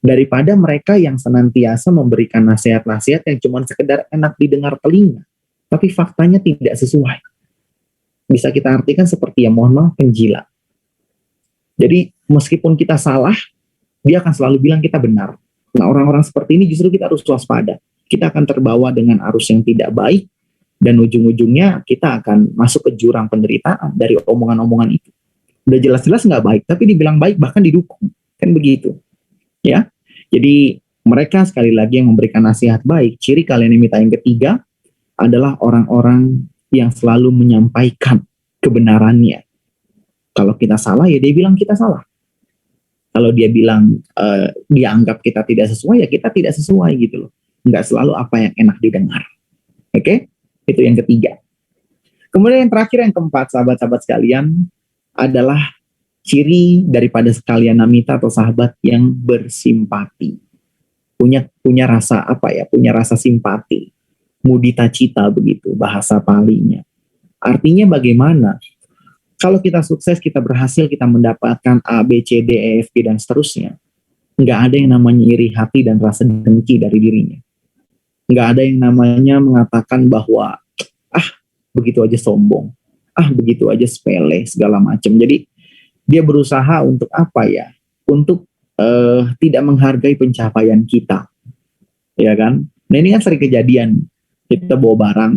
Speaker 1: Daripada mereka yang senantiasa memberikan nasihat-nasihat yang cuma sekedar enak didengar telinga, tapi faktanya tidak sesuai. Bisa kita artikan seperti yang mohon maaf penjilat. Jadi meskipun kita salah, dia akan selalu bilang kita benar. Nah orang-orang seperti ini justru kita harus waspada. Kita akan terbawa dengan arus yang tidak baik, dan ujung-ujungnya kita akan masuk ke jurang penderitaan dari omongan-omongan itu. Udah jelas-jelas nggak baik, tapi dibilang baik bahkan didukung. Kan begitu. Ya. Jadi mereka sekali lagi yang memberikan nasihat baik. Ciri kalyanamita yang ketiga adalah orang-orang yang selalu menyampaikan kebenarannya. Kalau kita salah, ya dia bilang kita salah. Kalau dia bilang dia anggap kita tidak sesuai, ya kita tidak sesuai gitu loh. Nggak selalu apa yang enak didengar. Oke? Itu yang ketiga. Kemudian yang terakhir, yang keempat, sahabat-sahabat sekalian, adalah ciri daripada kalyanamita atau sahabat yang bersimpati. Punya rasa apa ya? Punya rasa simpati. Mudita cita begitu bahasa palinya. Artinya bagaimana? Kalau kita sukses, kita berhasil, kita mendapatkan A, B, C, D, E, F, G, dan seterusnya. Nggak ada yang namanya iri hati dan rasa dengki dari dirinya. Nggak ada yang namanya mengatakan bahwa, begitu aja sombong. Begitu aja sepele, segala macam. Jadi, dia berusaha untuk apa ya? Untuk tidak menghargai pencapaian kita. Ya kan? Nah ini kan sering kejadian. Kita bawa barang,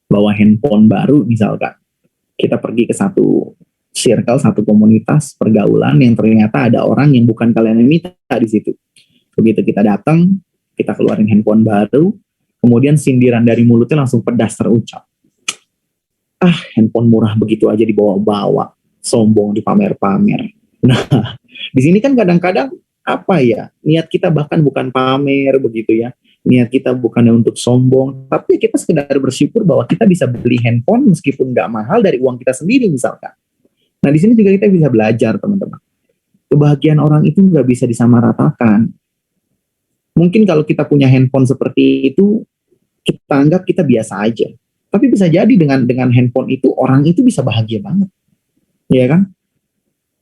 Speaker 1: bawa handphone baru misalkan. Kita pergi ke satu circle, satu komunitas pergaulan yang ternyata ada orang yang bukan kalyanamita di situ. Begitu kita datang, kita keluarin handphone baru, Kemudian sindiran dari mulutnya langsung pedas terucap. Ah, handphone murah begitu aja dibawa-bawa, sombong dipamer-pamer. Nah, di sini kan kadang-kadang apa ya, niat kita bahkan bukan pamer begitu ya, niat kita bukan untuk sombong, tapi kita sekedar bersyukur bahwa kita bisa beli handphone meskipun nggak mahal dari uang kita sendiri misalkan. Nah, di sini juga kita bisa belajar teman-teman. Kebahagiaan orang itu nggak bisa disamaratakan. Mungkin kalau kita punya handphone seperti itu, kita anggap kita biasa aja. Tapi bisa jadi dengan handphone itu orang itu bisa bahagia banget, ya kan?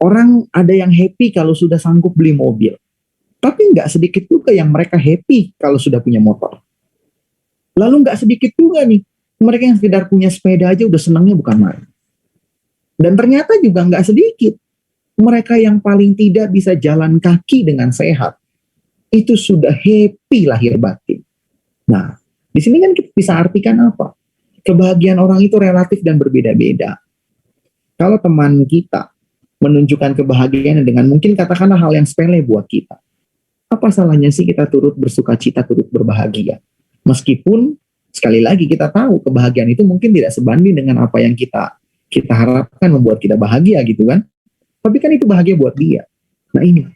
Speaker 1: Orang ada yang happy kalau sudah sanggup beli mobil, tapi nggak sedikit juga yang mereka happy kalau sudah punya motor. Lalu nggak sedikit juga nih mereka yang sekedar punya sepeda aja udah senangnya bukan main. Dan ternyata juga nggak sedikit mereka yang paling tidak bisa jalan kaki dengan sehat itu sudah happy lahir batin. Nah, di sini kan kita bisa artikan apa? Kebahagiaan orang itu relatif dan berbeda-beda. Kalau teman kita menunjukkan kebahagiaan dengan mungkin katakanlah hal yang sepele buat kita, apa salahnya sih kita turut bersuka cita, turut berbahagia? Meskipun sekali lagi kita tahu kebahagiaan itu mungkin tidak sebanding dengan apa yang kita harapkan membuat kita bahagia gitu kan. Tapi kan itu bahagia buat dia. Nah ini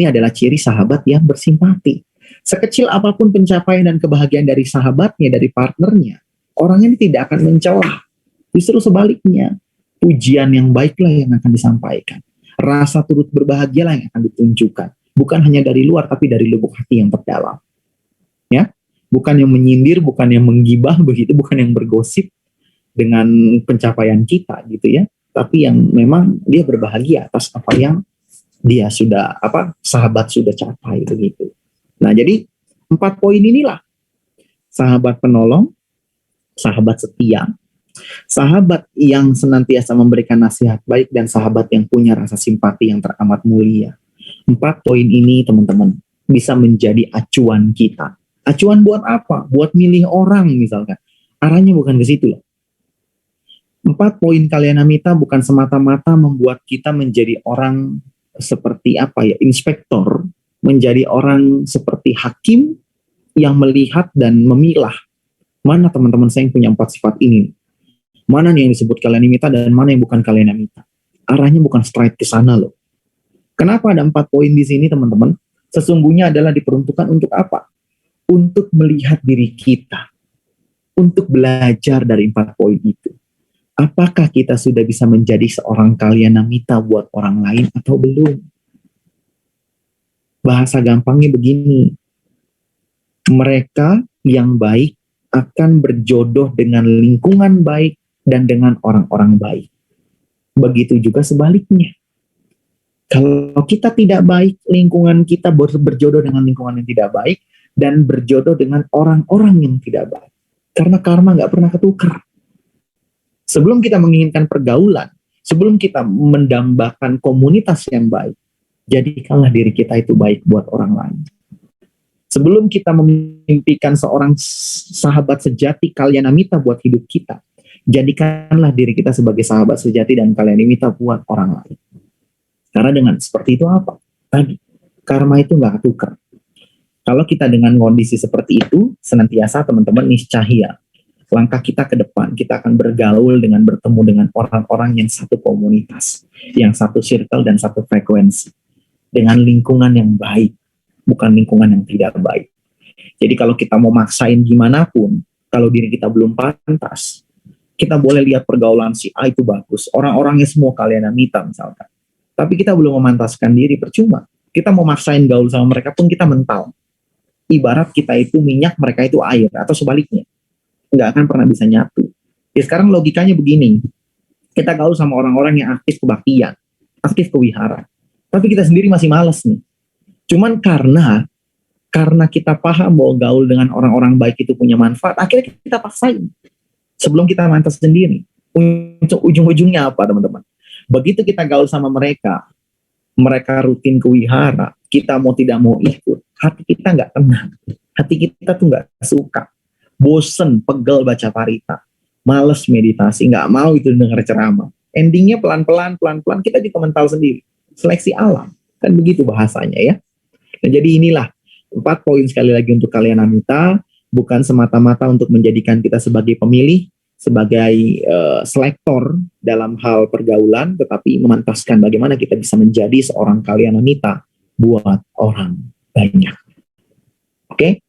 Speaker 1: adalah ciri sahabat yang bersimpati. Sekecil apapun pencapaian dan kebahagiaan dari sahabatnya, dari partnernya, orang ini tidak akan mencela. Justru sebaliknya, pujian yang baiklah yang akan disampaikan. Rasa turut berbahagialah yang akan ditunjukkan. Bukan hanya dari luar, tapi dari lubuk hati yang terdalam. Ya, bukan yang menyindir, bukan yang menggibah, begitu, bukan yang bergosip dengan pencapaian kita, gitu ya. Tapi yang memang dia berbahagia atas apa yang dia sudah, sahabat sudah capai, begitu. Nah, jadi 4 poin inilah. Sahabat penolong, sahabat setia, sahabat yang senantiasa memberikan nasihat baik, dan sahabat yang punya rasa simpati yang teramat mulia. 4 poin ini, teman-teman, bisa menjadi acuan kita. Acuan buat apa? Buat milih orang misalkan. Arahnya bukan ke situ loh. 4 poin Kalyanamita bukan semata-mata membuat kita menjadi orang seperti inspektor, menjadi orang seperti hakim yang melihat dan memilah mana teman-teman saya yang punya 4 sifat ini, mana nih yang disebut Kalyanamita dan mana yang bukan Kalyanamita. Arahnya bukan straight ke sana loh. Kenapa ada 4 poin di sini teman-teman? Sesungguhnya adalah diperuntukkan untuk apa? Untuk melihat diri kita, untuk belajar dari 4 poin itu. Apakah kita sudah bisa menjadi seorang Kalyanamita buat orang lain atau belum? Bahasa gampangnya begini, mereka yang baik akan berjodoh dengan lingkungan baik dan dengan orang-orang baik. Begitu juga sebaliknya. Kalau kita tidak baik, lingkungan kita berjodoh dengan lingkungan yang tidak baik dan berjodoh dengan orang-orang yang tidak baik. Karena karma nggak pernah ketukar. Sebelum kita menginginkan pergaulan, sebelum kita mendambakan komunitas yang baik, jadikanlah diri kita itu baik buat orang lain. Sebelum kita memimpikan seorang sahabat sejati Kalyanamita buat hidup kita, jadikanlah diri kita sebagai sahabat sejati dan Kalyanamita buat orang lain. Karena dengan seperti itu apa? Tadi, karma itu nggak ketukar. Kalau kita dengan kondisi seperti itu, senantiasa teman-teman niscaya, langkah kita ke depan, kita akan bergaul dengan bertemu dengan orang-orang yang satu komunitas, yang satu circle dan satu frekuensi, dengan lingkungan yang baik, bukan lingkungan yang tidak baik. Jadi kalau kita mau maksain gimana pun, kalau diri kita belum pantas, kita boleh lihat pergaulan si A itu bagus, orang-orangnya semua Kalyanamita misalkan, tapi kita belum memantaskan diri, percuma. Kita mau maksain gaul sama mereka pun kita mental. Ibarat kita itu minyak, mereka itu air, atau sebaliknya. Nggak akan pernah bisa nyatu. Ya sekarang logikanya begini, kita gaul sama orang-orang yang aktif kebaktian, aktif kewihara, tapi kita sendiri masih malas nih. Cuman karena kita paham bahwa gaul dengan orang-orang baik itu punya manfaat, akhirnya kita paksain sebelum kita mantas sendiri. Ujung-ujungnya apa teman-teman? Begitu kita gaul sama mereka rutin kewihara, kita mau tidak mau ikut, hati kita nggak tenang, hati kita tuh nggak suka, bosen, pegel baca parita, males meditasi, nggak mau itu dengar ceramah. Endingnya pelan-pelan kita juga mental sendiri. Seleksi alam, kan begitu bahasanya ya. Nah, jadi inilah 4 poin sekali lagi untuk kalian Anita, bukan semata-mata untuk menjadikan kita sebagai pemilih, sebagai selektor dalam hal pergaulan, tetapi memantaskan bagaimana kita bisa menjadi seorang kalian Anita buat orang banyak. Oke,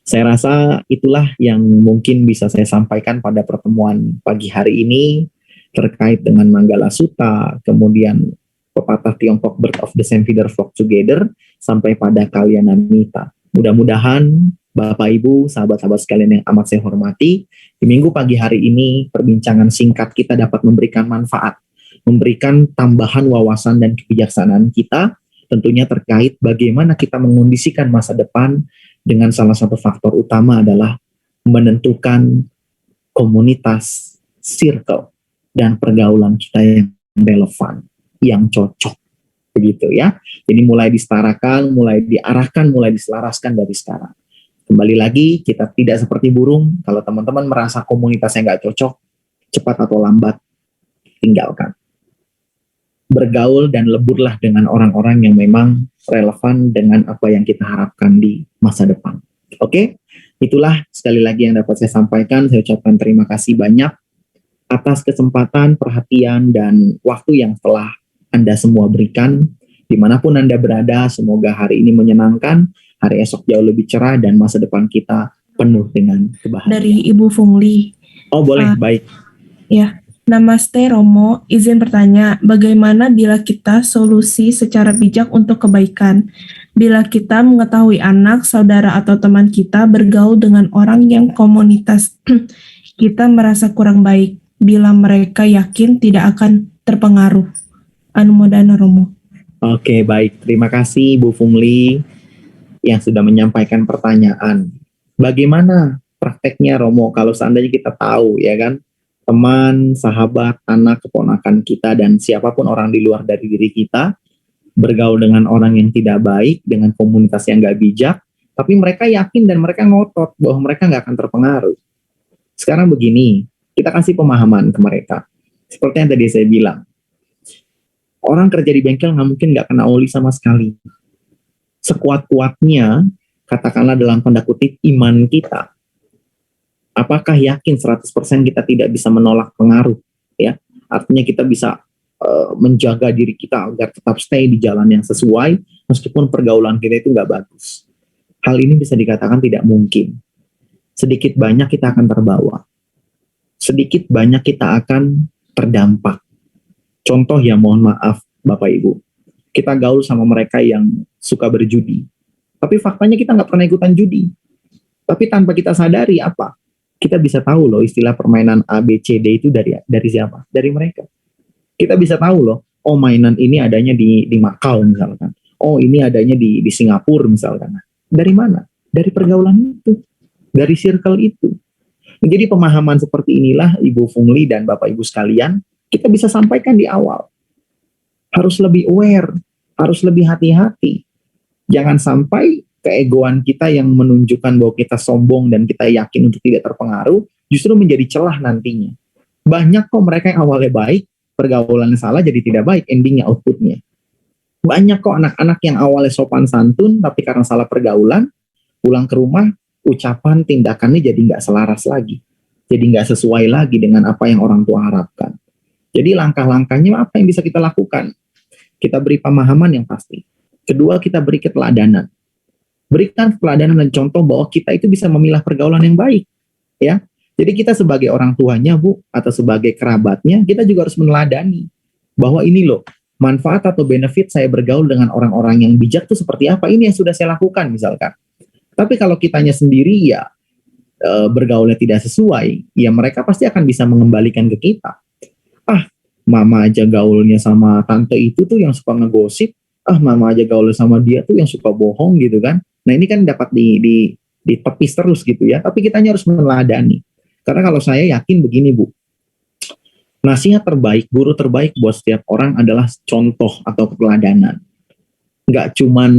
Speaker 1: saya rasa itulah yang mungkin bisa saya sampaikan pada pertemuan pagi hari ini terkait dengan Manggala Sutta, kemudian pepatah Tiongkok Bird of the Same Feather Flock Together, sampai pada kalian Anita. Mudah-mudahan Bapak Ibu, sahabat-sahabat sekalian yang amat saya hormati, di minggu pagi hari ini perbincangan singkat kita dapat memberikan manfaat, memberikan tambahan wawasan dan kebijaksanaan kita, tentunya terkait bagaimana kita mengondisikan masa depan dengan salah satu faktor utama adalah menentukan komunitas, circle, dan pergaulan kita yang relevan, yang cocok. Begitu ya. Jadi mulai disetarakan, mulai diarahkan, mulai diselaraskan dari sekarang. Kembali lagi, kita tidak seperti burung. Kalau teman-teman merasa komunitasnya nggak cocok, cepat atau lambat, tinggalkan. Bergaul dan leburlah dengan orang-orang yang memang relevan dengan apa yang kita harapkan di masa depan. Oke, itulah sekali lagi yang dapat saya sampaikan. Saya ucapkan terima kasih banyak atas kesempatan, perhatian, dan waktu yang telah Anda semua berikan. Dimanapun Anda berada, semoga hari ini menyenangkan, hari esok jauh lebih cerah, dan masa depan kita penuh dengan kebahagiaan.
Speaker 2: Dari Ibu Fungli.
Speaker 1: Oh boleh, baik.
Speaker 2: Ya, Namaste Romo, izin bertanya, bagaimana bila kita solusi secara bijak untuk kebaikan? Bila kita mengetahui anak, saudara, atau teman kita bergaul dengan orang yang komunitas kita merasa kurang baik, bila mereka yakin tidak akan terpengaruh. Anumodana Romo.
Speaker 1: Oke, baik. Terima kasih Bu Fungli yang sudah menyampaikan pertanyaan. Bagaimana prakteknya Romo kalau seandainya kita tahu ya kan, teman, sahabat, anak, keponakan kita, dan siapapun orang di luar dari diri kita bergaul dengan orang yang tidak baik, dengan komunitas yang gak bijak, tapi mereka yakin dan mereka ngotot bahwa mereka gak akan terpengaruh. Sekarang begini, kita kasih pemahaman ke mereka. Seperti yang tadi saya bilang, orang kerja di bengkel nggak mungkin nggak kena oli sama sekali. Sekuat-kuatnya, katakanlah dalam tanda kutip, iman kita. Apakah yakin 100% kita tidak bisa menolak pengaruh? Ya, artinya kita bisa menjaga diri kita agar tetap stay di jalan yang sesuai, meskipun pergaulan kita itu nggak bagus. Hal ini bisa dikatakan tidak mungkin. Sedikit banyak kita akan terbawa. Sedikit banyak kita akan terdampak. Contoh ya, mohon maaf Bapak Ibu, kita gaul sama mereka yang suka berjudi, tapi faktanya kita nggak pernah ikutan judi. Tapi tanpa kita sadari apa? Kita bisa tahu loh istilah permainan A, B, C, D itu dari siapa? Dari mereka. Kita bisa tahu loh, oh mainan ini adanya di Macau misalkan. Oh ini adanya di Singapura misalkan. Dari mana? Dari pergaulan itu. Dari circle itu. Jadi pemahaman seperti inilah Ibu Fungli dan Bapak Ibu sekalian, kita bisa sampaikan di awal. Harus lebih aware, harus lebih hati-hati. Jangan sampai keegoan kita yang menunjukkan bahwa kita sombong dan kita yakin untuk tidak terpengaruh, justru menjadi celah nantinya. Banyak kok mereka yang awalnya baik, pergaulannya salah jadi tidak baik, endingnya outputnya. Banyak kok anak-anak yang awalnya sopan santun, tapi karena salah pergaulan, pulang ke rumah, ucapan, tindakannya jadi nggak selaras lagi. Jadi nggak sesuai lagi dengan apa yang orang tua harapkan. Jadi langkah-langkahnya apa yang bisa kita lakukan? Kita beri pemahaman yang pasti. Kedua, kita beri keteladanan. Berikan keteladanan dan contoh bahwa kita itu bisa memilah pergaulan yang baik. Ya, jadi kita sebagai orang tuanya, Bu, atau sebagai kerabatnya, kita juga harus meneladani bahwa ini loh, manfaat atau benefit saya bergaul dengan orang-orang yang bijak itu seperti apa. Ini yang sudah saya lakukan misalkan. Tapi kalau kitanya sendiri ya bergaulnya tidak sesuai, ya mereka pasti akan bisa mengembalikan ke kita. Ah, mama aja gaulnya sama tante itu tuh yang suka ngegosip, mama aja gaulnya sama dia tuh yang suka bohong gitu kan. Nah ini kan dapat ditepis terus gitu ya, tapi kitanya harus meneladani. Karena kalau saya yakin begini Bu, nasihat terbaik, guru terbaik buat setiap orang adalah contoh atau keteladanan. Nggak cuman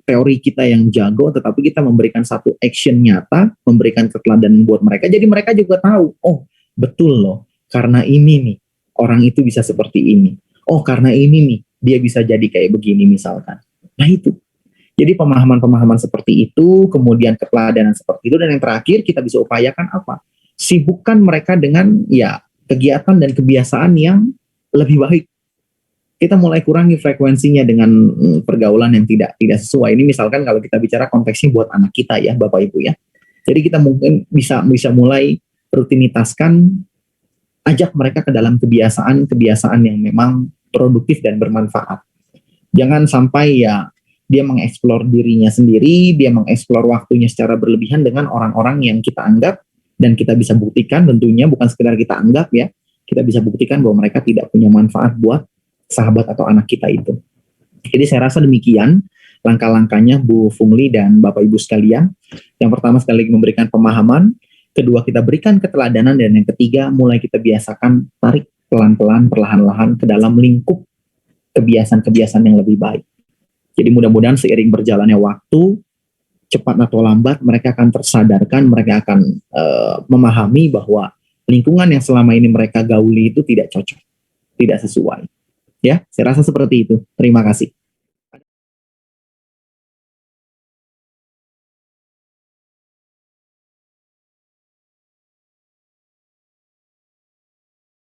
Speaker 1: teori kita yang jago, tetapi kita memberikan satu action nyata, memberikan keteladanan buat mereka, jadi mereka juga tahu, oh betul loh, karena ini nih, orang itu bisa seperti ini. Oh, karena ini nih, dia bisa jadi kayak begini misalkan. Nah itu. Jadi pemahaman-pemahaman seperti itu, kemudian keteladanan seperti itu, dan yang terakhir kita bisa upayakan apa? Sibukkan mereka dengan ya kegiatan dan kebiasaan yang lebih baik. Kita mulai kurangi frekuensinya dengan pergaulan yang tidak sesuai. Ini misalkan kalau kita bicara konteksnya buat anak kita ya, Bapak Ibu ya. Jadi kita mungkin bisa mulai rutinitaskan, ajak mereka ke dalam kebiasaan yang memang produktif dan bermanfaat. Jangan sampai ya dia mengeksplor dirinya sendiri, dia mengeksplor waktunya secara berlebihan dengan orang-orang yang kita anggap, dan kita bisa buktikan tentunya bukan sekedar kita anggap ya, kita bisa buktikan bahwa mereka tidak punya manfaat buat sahabat atau anak kita itu. Jadi saya rasa demikian langkah-langkahnya Bu Fungli dan Bapak Ibu sekalian. Yang pertama sekali memberikan pemahaman, kedua kita berikan keteladanan, dan yang ketiga mulai kita biasakan tarik pelan-pelan, perlahan-lahan ke dalam lingkup kebiasaan-kebiasaan yang lebih baik. Jadi mudah-mudahan seiring berjalannya waktu, cepat atau lambat mereka akan tersadarkan, mereka akan memahami bahwa lingkungan yang selama ini mereka gauli itu tidak cocok, tidak sesuai. Ya, saya rasa seperti itu. Terima kasih.